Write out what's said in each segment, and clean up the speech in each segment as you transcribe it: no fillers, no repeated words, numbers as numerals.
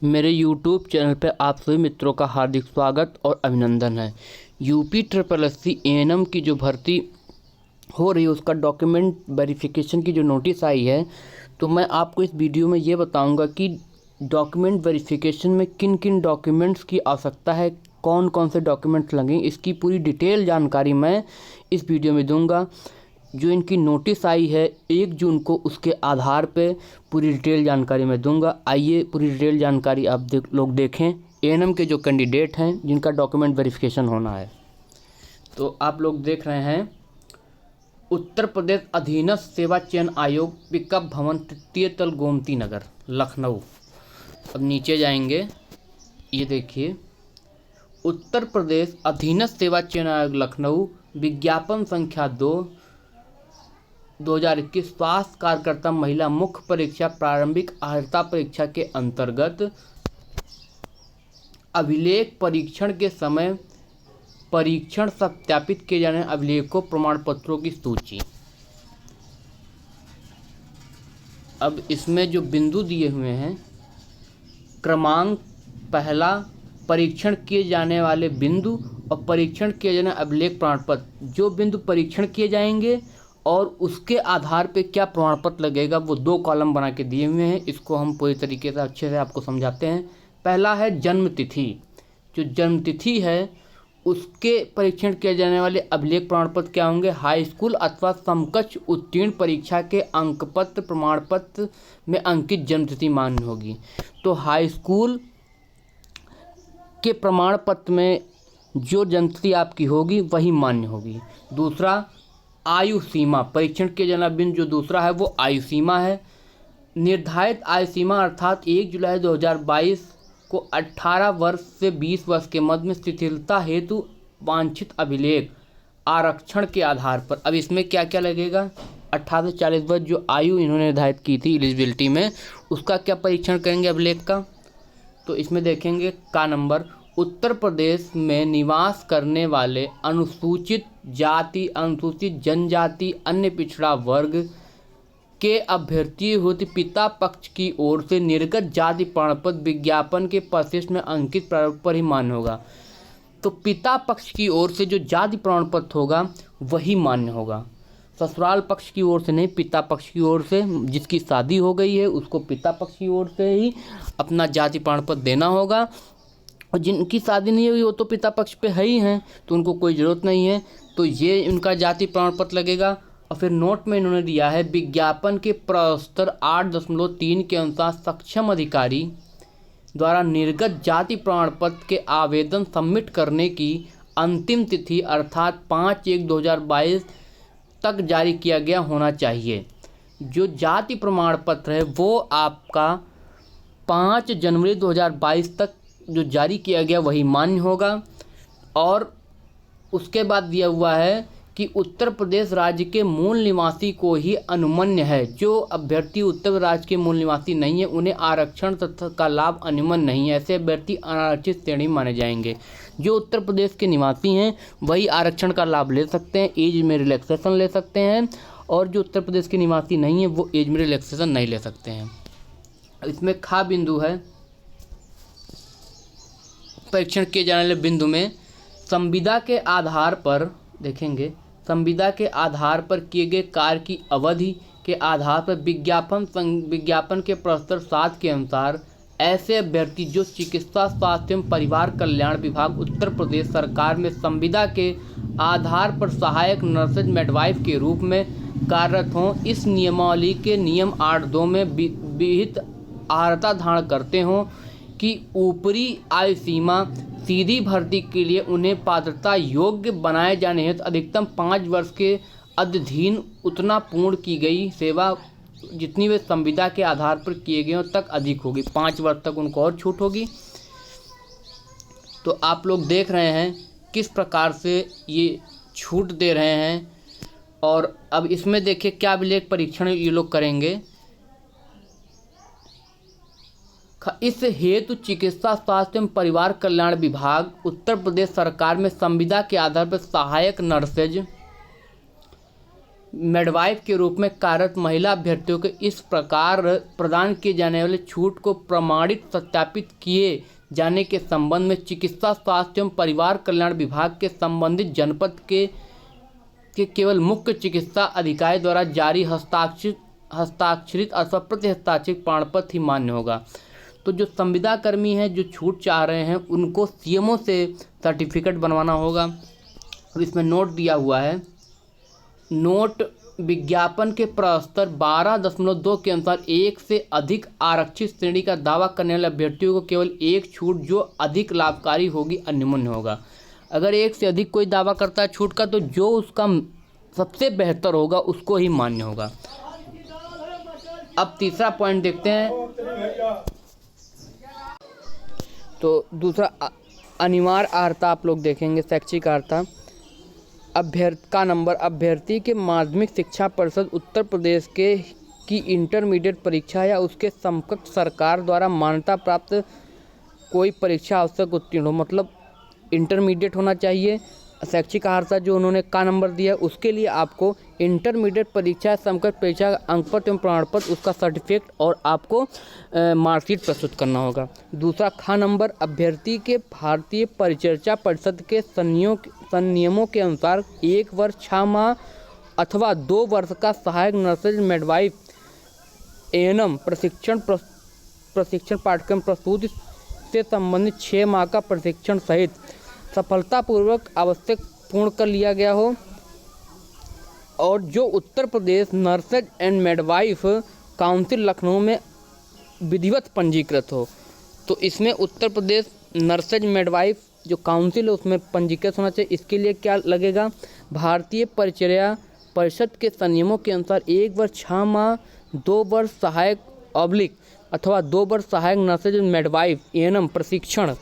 मेरे YouTube channel पर आप सभी मित्रों का हार्दिक स्वागत और अभिनंदन है। UP triple S C ANM की जो भर्ती हो रही है उसका डॉक्यूमेंट वेरिफिकेशन की जो नोटिस आई है, तो मैं आपको इस वीडियो में ये बताऊंगा कि डॉक्यूमेंट वेरिफिकेशन में किन किन डॉक्यूमेंट्स की आवश्यकता है, कौन कौन से डॉक्यूमेंट्स लगेंगे, इसकी पूरी डिटेल जानकारी मैं इस वीडियो में दूंगा। जो इनकी नोटिस आई है 1 जून को, उसके आधार पे पूरी डिटेल जानकारी मैं दूंगा। आइए पूरी डिटेल जानकारी आप लोग देखें। एएनएम के जो कैंडिडेट हैं जिनका डॉक्यूमेंट वेरिफिकेशन होना है, तो आप लोग देख रहे हैं उत्तर प्रदेश अधीनस्थ सेवा चयन आयोग, पिकअप भवन, तृतीय तल, गोमती नगर, लखनऊ। अब नीचे जाएंगे, ये देखिए उत्तर प्रदेश अधीनस्थ सेवा चयन आयोग लखनऊ, विज्ञापन संख्या 2021 स्वास्थ्य कार्यकर्ता महिला मुख्य परीक्षा प्रारंभिक अर्हता परीक्षा के अंतर्गत अभिलेख परीक्षण के समय परीक्षण सत्यापित किए जाने अभिलेखों प्रमाण पत्रों की सूची। अब इसमें जो बिंदु दिए हुए हैं, क्रमांक पहला परीक्षण किए जाने वाले बिंदु और परीक्षण किए जाने अभिलेख प्रमाण पत्र। जो बिंदु परीक्षण किए जाएंगे और उसके आधार पे क्या प्रमाण पत्र लगेगा, वो 2 कॉलम बना के दिए हुए हैं। इसको हम पूरी तरीके से अच्छे से आपको समझाते हैं। पहला है जन्म तिथि। जो जन्म तिथि है उसके परीक्षण किए जाने वाले अभिलेख प्रमाण पत्र क्या होंगे, हाई स्कूल अथवा समकक्ष उत्तीर्ण परीक्षा के अंक पत्र प्रमाण पत्र में अंकित जन्म तिथि मान्य होगी। तो हाई स्कूल के प्रमाण पत्र में जो जन्म तिथि आपकी होगी वही मान्य होगी। दूसरा आयु सीमा, परीक्षण किए जाना बिंदु जो दूसरा है वो आयु सीमा है। निर्धारित आयु सीमा अर्थात 1 जुलाई 2022 को 18 वर्ष से 20 वर्ष के मध्य में शिथिलता हेतु वांछित अभिलेख आरक्षण के आधार पर। अब इसमें क्या क्या लगेगा, 18 से 40 वर्ष जो आयु इन्होंने निर्धारित की थी एलिजिबिलिटी में, उसका क्या परीक्षण करेंगे अभिलेख का। तो इसमें देखेंगे का नंबर, उत्तर प्रदेश में निवास करने वाले अनुसूचित जाति, अनुसूचित जनजाति, अन्य पिछड़ा वर्ग के अभ्यर्थी होते पिता पक्ष की ओर से निर्गत जाति प्रमाण पत्र विज्ञापन के परिशिष्ट में अंकित प्रारूप पर ही मान्य होगा। तो पिता पक्ष की ओर से जो जाति प्रमाण पत्र होगा वही मान्य होगा। ससुराल पक्ष की ओर से नहीं, पिता पक्ष की ओर से। जिसकी शादी हो गई है उसको पिता पक्ष की ओर से ही अपना जाति प्रमाण पत्र देना होगा, और जिनकी शादी नहीं हुई वो तो पिता पक्ष पे है ही हैं, तो उनको कोई ज़रूरत नहीं है। तो ये उनका जाति प्रमाण पत्र लगेगा। और फिर नोट में इन्होंने दिया है विज्ञापन के प्रस्तर 8.3 के अनुसार सक्षम अधिकारी द्वारा निर्गत जाति प्रमाण पत्र के आवेदन सबमिट करने की अंतिम तिथि अर्थात 5/1/2022 तक जारी किया गया होना चाहिए। जो जाति प्रमाण पत्र है वो आपका 5 जनवरी 2022 तक जो जारी किया गया वही मान्य होगा। और उसके बाद दिया हुआ है कि उत्तर प्रदेश राज्य के मूल निवासी को ही अनुमन्य है। जो अभ्यर्थी उत्तर प्रदेश राज्य के मूल निवासी नहीं है उन्हें आरक्षण तथा का लाभ अनुमन्य नहीं है। ऐसे अभ्यर्थी अनारक्षित श्रेणी माने जाएंगे। जो उत्तर प्रदेश के निवासी हैं वही आरक्षण का लाभ ले सकते हैं, एज में रिलैक्सेशन ले सकते हैं, और जो उत्तर प्रदेश के निवासी नहीं है वो एज में रिलैक्सेशन नहीं ले सकते हैं। इसमें खा बिंदु है, परीक्षण किए जाने वाले बिंदु में संविदा के आधार पर देखेंगे, संविदा के आधार पर किए गए कार्य की अवधि के आधार पर विज्ञापन के प्रस्तर 7 के अनुसार ऐसे अभ्यर्थी जो चिकित्सा स्वास्थ्य एवं परिवार कल्याण विभाग उत्तर प्रदेश सरकार में संविदा के आधार पर सहायक नर्सेज मिडवाइफ के रूप में कार्यरत हों, इस नियमावली के नियम 8.2 में विहित अर्हता धारण करते हों कि ऊपरी आयु सीमा सीधी भर्ती के लिए उन्हें पात्रता योग्य बनाए जाने हेतु अधिकतम 5 वर्ष के अधीन उतना पूर्ण की गई सेवा जितनी वे संविदा के आधार पर किए गए तक अधिक होगी। 5 वर्ष तक उनको और छूट होगी। तो आप लोग देख रहे हैं किस प्रकार से ये छूट दे रहे हैं। और अब इसमें देखिए क्या अभिलेख परीक्षण ये लोग करेंगे। इस हेतु चिकित्सा स्वास्थ्य एवं परिवार कल्याण विभाग उत्तर प्रदेश सरकार में संविदा के आधार पर सहायक नर्सेज मिडवाइफ के रूप में कार्यरत महिला अभ्यर्थियों को इस प्रकार प्रदान किए जाने वाले छूट को प्रमाणित सत्यापित किए जाने के संबंध में चिकित्सा स्वास्थ्य एवं परिवार कल्याण विभाग के संबंधित जनपद के केवल मुख्य चिकित्सा अधिकारी द्वारा जारी हस्ताक्षरित अथवा प्रति हस्ताक्षरित प्रमाण पत्र ही मान्य होगा। तो जो संविदा कर्मी हैं जो छूट चाह रहे हैं उनको सीएमओ से सर्टिफिकेट बनवाना होगा। और इसमें नोट दिया हुआ है, नोट विज्ञापन के प्रस्तर 12.2 के अनुसार एक से अधिक आरक्षित श्रेणी का दावा करने वाले अभ्यर्थियों को केवल एक छूट जो अधिक लाभकारी होगी अन्यमन्य होगा। अगर एक से अधिक कोई दावा करता है छूट का तो जो उसका सबसे बेहतर होगा उसको ही मान्य होगा। अब तीसरा पॉइंट देखते हैं। तो दूसरा अनिवार्य अर्हता आप लोग देखेंगे, शैक्षिक अर्हता अभ्यर्थी के माध्यमिक शिक्षा परिषद उत्तर प्रदेश की इंटरमीडिएट परीक्षा या उसके समकक्ष सरकार द्वारा मान्यता प्राप्त कोई परीक्षा आवश्यक उत्तीर्ण हो, मतलब इंटरमीडिएट होना चाहिए। शैक्षिक अर्हता जो उन्होंने का नंबर दिया है उसके लिए आपको इंटरमीडिएट परीक्षा समकक्ष परीक्षा अंकपत्र एवं प्रमाण पत्र उसका सर्टिफिकेट और आपको मार्कशीट प्रस्तुत करना होगा। दूसरा खा नंबर अभ्यर्थी के भारतीय परिचर्या परिषद के संनियमों के अनुसार 1 वर्ष 6 माह अथवा 2 वर्ष का सहायक नर्सेज मिडवाइफ एएनएम प्रशिक्षण पाठ्यक्रम प्रस्तुति से संबंधित 6 माह का प्रशिक्षण सहित सफलतापूर्वक आवश्यक पूर्ण कर लिया गया हो और जो Uttar Pradesh nurses and midwife council Lucknow में विधिवत पंजीकृत हो। तो इसमें उत्तर प्रदेश नर्सेज मिडवाइफ जो काउंसिल है उसमें पंजीकृत होना चाहिए। इसके लिए क्या लगेगा, भारतीय परिचर्या परिषद के संनियमों के अनुसार 1 वर्ष 6 माह 2 वर्ष सहायक ऑब्लिक अथवा 2 वर्ष सहायक नर्सेज एंड मिडवाइफ एएनएम प्रशिक्षण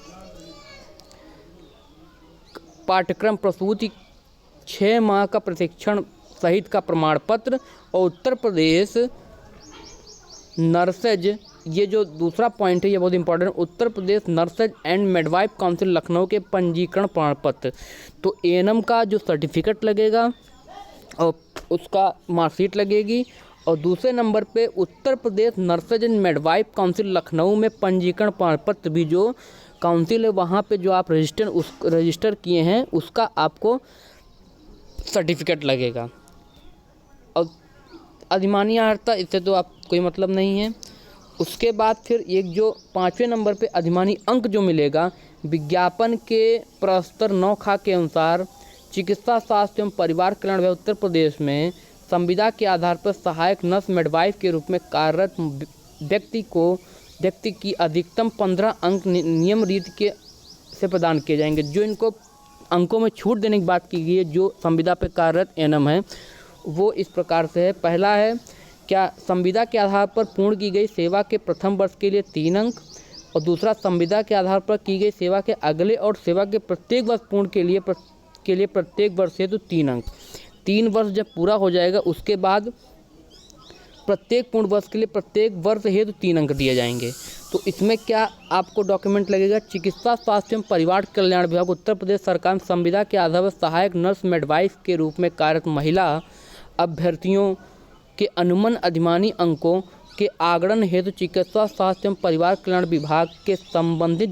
पाठ्यक्रम प्रस्तुति 6 माह का प्रशिक्षण सहित का प्रमाण पत्र और उत्तर प्रदेश नर्सेज, ये जो दूसरा पॉइंट है ये बहुत important, Uttar Pradesh nurses and midwife council Lucknow के पंजीकरण प्रमाण पत्र। तो एएनएम का जो सर्टिफिकेट लगेगा और उसका मार्कशीट लगेगी। और दूसरे नंबर पे Uttar Pradesh nurses and midwife council Lucknow में पंजीकरण प्रमाण पत्र भी जो काउंसिल है वहाँ पे जो आप रजिस्टर किए हैं उसका आपको सर्टिफिकेट लगेगा। और अधिमानी अर्हता इससे तो आप कोई मतलब नहीं है। उसके बाद फिर एक जो 5वें नंबर पे अधिमानी अंक जो मिलेगा, विज्ञापन के प्रस्तर 9 खा के अनुसार चिकित्सा स्वास्थ्य एवं परिवार कल्याण विभाग उत्तर प्रदेश में संविदा के आधार पर सहायक नर्स मिडवाइफ के रूप में कार्यरत व्यक्ति की अधिकतम 15 अंक नियम रीति के से प्रदान किए जाएंगे। जो इनको अंकों में छूट देने की बात की गई है जो संविदा पे कार्यरत एएनएम है वो इस प्रकार से है। पहला है क्या संविदा के आधार पर पूर्ण की गई सेवा के प्रथम वर्ष के लिए 3 अंक और दूसरा संविदा के आधार पर की गई सेवा के अगले और सेवा के प्रत्येक वर्ष पूर्ण के लिए प्रत्येक वर्ष हेतु 3 अंक। 3 वर्ष जब पूरा हो जाएगा उसके बाद प्रत्येक पूर्ण वर्ष के लिए प्रत्येक वर्ष हेतु 3 अंक दिए जाएंगे। तो इसमें क्या आपको डॉक्यूमेंट लगेगा, चिकित्सा स्वास्थ्य एवं परिवार कल्याण विभाग उत्तर प्रदेश सरकार संविदा के आधार पर सहायक नर्स मिडवाइफ के रूप में कार्यरत महिला अभ्यर्थियों के अनुमन अधिमानी अंकों के आगणन हेतु चिकित्सा स्वास्थ्य एवं परिवार कल्याण विभाग के संबंधित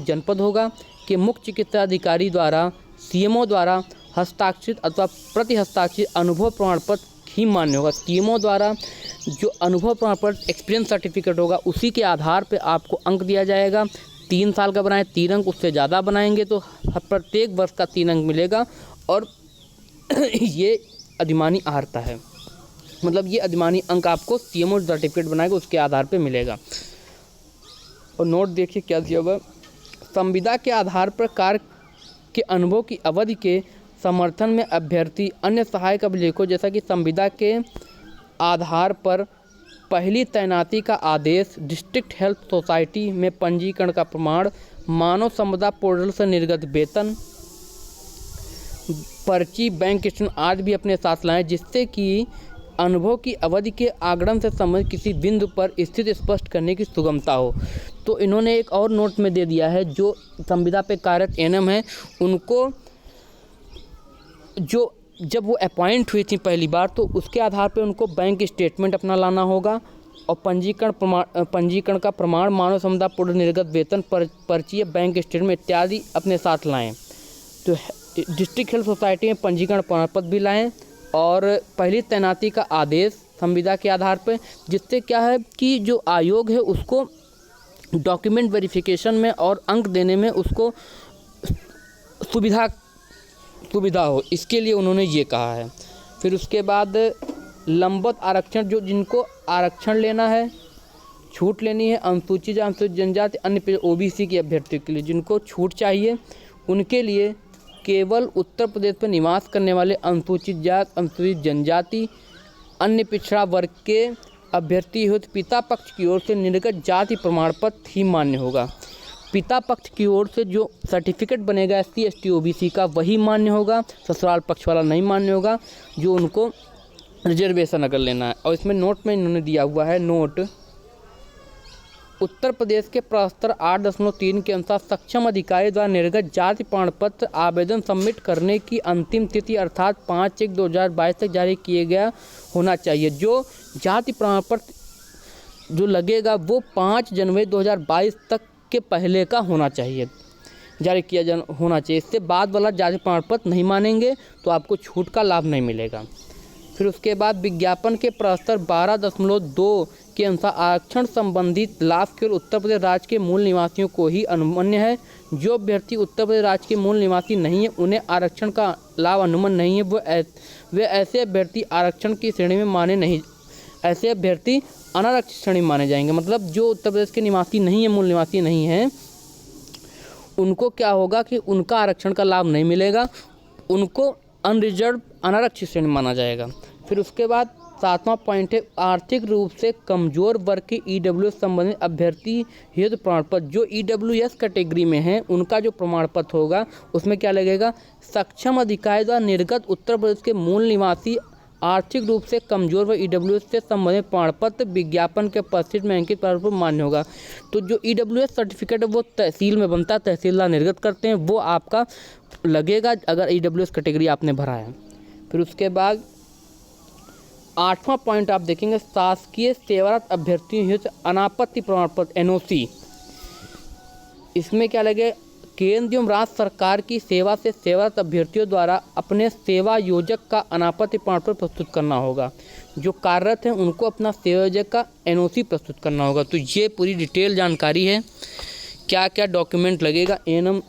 जनपद होगा कि मुख्य चिकित्सा अधिकारी द्वारा सीएमओ द्वारा हस्ताक्षरित अथवा प्रति हस्ताक्षरित अनुभव प्रमाण पत्र ही मान्य होगा। सीएमओ द्वारा जो अनुभव प्रमाण पत्र एक्सपीरियंस सर्टिफिकेट होगा उसी के आधार पर आपको अंक दिया जाएगा। 3 साल का बनाए 3 अंक, उससे ज़्यादा बनाएंगे तो प्रत्येक वर्ष का 3 अंक मिलेगा। और ये अधिमानी अर्हता है, मतलब ये अधिमानी अंक आपको सीएमओ सर्टिफिकेट बनाएगा उसके आधार पे मिलेगा। और नोट देखिए क्या दिया हुआ, संविदा के आधार पर कार्य के अनुभव की अवधि के समर्थन में अभ्यर्थी अन्य सहायक अभिलेखों जैसा कि संविदा के आधार पर पहली तैनाती का आदेश, डिस्ट्रिक्ट हेल्थ सोसाइटी में पंजीकरण का प्रमाण, मानव संपदा पोर्टल से निर्गत वेतन, पर्ची, बैंक स्टेटमेंट आदि भी अपने साथ लाएं जिससे कि अनुभव की अवधि के आगमन से संबंधित किसी बिंदु पर स्थिति स्पष्ट करने की सुगमता हो। तो इन्होंने एक और नोट में दे दिया है जो संविदा पे कार्यरत एएनएम है उनको जो जब वो अपॉइंट हुई थी पहली बार, तो उसके आधार पे उनको बैंक स्टेटमेंट अपना लाना होगा और पंजीकरण का प्रमाण, मानव संपदा पूर्ण निर्गत वेतन पर्ची, बैंक स्टेटमेंट इत्यादि अपने साथ लाएं। तो डिस्ट्रिक्ट हेल्थ सोसाइटी में पंजीकरण प्रमाण पत्र भी लाएं और पहली तैनाती का आदेश संविदा के आधार पर, जिससे क्या है कि जो आयोग है उसको डॉक्यूमेंट वेरिफिकेशन में और अंक देने में उसको सुविधा हो, इसके लिए उन्होंने ये कहा है। फिर उसके बाद लंबवत आरक्षण, जो जिनको आरक्षण लेना है, छूट लेनी है, अनुसूचित जनजाति, अन्य ओबीसी के अभ्यर्थियों के लिए जिनको छूट चाहिए, उनके लिए केवल उत्तर प्रदेश में निवास करने वाले अनुसूचित जाति, अनुसूचित जनजाति, अन्य पिछड़ा वर्ग के अभ्यर्थी हेतु पिता पक्ष की ओर से निर्गत जाति प्रमाण पत्र ही मान्य होगा। पिता पक्ष की ओर से जो सर्टिफिकेट बनेगा SC ST OBC का, वही मान्य होगा, ससुराल पक्ष वाला नहीं मान्य होगा, जो उनको रिजर्वेशन अगर लेना है। और इसमें नोट में इन्होंने दिया हुआ है, नोट उत्तर प्रदेश के प्रस्तर 8.3 के अनुसार सक्षम अधिकारी द्वारा निर्गत जाति प्रमाण पत्र आवेदन सबमिट करने की अंतिम तिथि अर्थात 5/1/2022 तक जारी किए गया होना चाहिए। जो जाति प्रमाण पत्र जो लगेगा वो 5 जनवरी 2022 तक के पहले का होना चाहिए, जारी किया होना चाहिए। इससे बाद वाला जाति प्रमाण पत्र नहीं मानेंगे तो आपको छूट का लाभ नहीं मिलेगा। फिर उसके बाद विज्ञापन के प्रस्तर 12.2 के अनुसार आरक्षण संबंधित लाभ केवल उत्तर प्रदेश राज्य के मूल निवासियों को ही अनुमन्य है। जो अभ्यर्थी उत्तर प्रदेश राज्य के मूल निवासी नहीं है, उन्हें आरक्षण का लाभ अनुमन्य नहीं है। वे ऐसे अभ्यर्थी आरक्षण की श्रेणी में माने नहीं, ऐसे अभ्यर्थी अनारक्षित श्रेणी में माने जाएंगे। मतलब जो उत्तर प्रदेश के निवासी नहीं है, मूल निवासी नहीं हैं, उनको क्या होगा कि उनका आरक्षण का लाभ नहीं मिलेगा, उनको अनरिजर्व अनारक्षित श्रेणी माना जाएगा। फिर उसके बाद 7वां पॉइंट है, आर्थिक रूप से कमजोर वर्ग के EWS संबंधित अभ्यर्थी हेतु प्रमाण पत्र। जो EWS कैटेगरी में हैं, उनका जो प्रमाण पत्र होगा उसमें क्या लगेगा, सक्षम अधिकारी द्वारा निर्गत उत्तर प्रदेश के मूल निवासी आर्थिक रूप से कमजोर व EWS से संबंधित प्रमाण पत्र विज्ञापन के उपस्थित में अंकित प्रमाण पत्र मान्य होगा। तो जो EWS सर्टिफिकेट है वो तहसील में बनता है, तहसीलदार निर्गत करते हैं, वो आपका लगेगा अगर EWS कैटेगरी आपने भरा है। फिर उसके बाद 8वां पॉइंट आप देखेंगे, शासकीय सेवारत अभ्यर्थियों हेतु अनापत्ति प्रमाण पत्र NOC। इसमें क्या लगे, केंद्र एवं राज्य सरकार की सेवा से सेवारत अभ्यर्थियों द्वारा अपने सेवा योजक का अनापत्ति प्रमाण पत्र प्रस्तुत करना होगा। जो कार्यरत हैं उनको अपना सेवा योजक का NOC प्रस्तुत करना होगा। तो ये पूरी डिटेल जानकारी है, क्या क्या डॉक्यूमेंट लगेगा ANM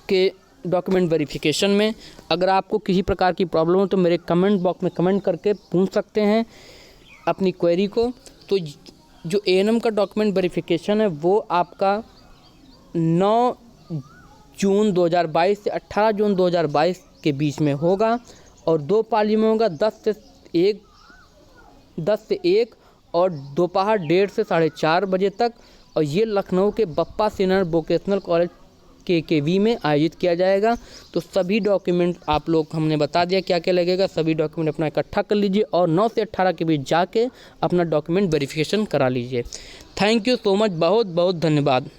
के डॉक्यूमेंट वेरिफिकेशन में। अगर आपको किसी प्रकार की प्रॉब्लम हो तो मेरे कमेंट बॉक्स में कमेंट करके पूछ सकते हैं अपनी क्वेरी को। तो जो ANM का डॉक्यूमेंट वेरिफिकेशन है वो आपका 9 जून 2022 से 18 जून 2022 के बीच में होगा और 2 पाली में होगा, 10 से 1 और दोपहर 1:30 से 4:30 बजे तक। और ये लखनऊ के Bappa senior vocational college KKV में आयोजित किया जाएगा। तो सभी डॉक्यूमेंट आप लोग हमने बता दिया क्या क्या लगेगा, सभी डॉक्यूमेंट अपना इकट्ठा कर लीजिए और 9 से 18 के बीच जाके अपना डॉक्यूमेंट वेरिफिकेशन करा लीजिए। थैंक यू सो मच, बहुत बहुत धन्यवाद।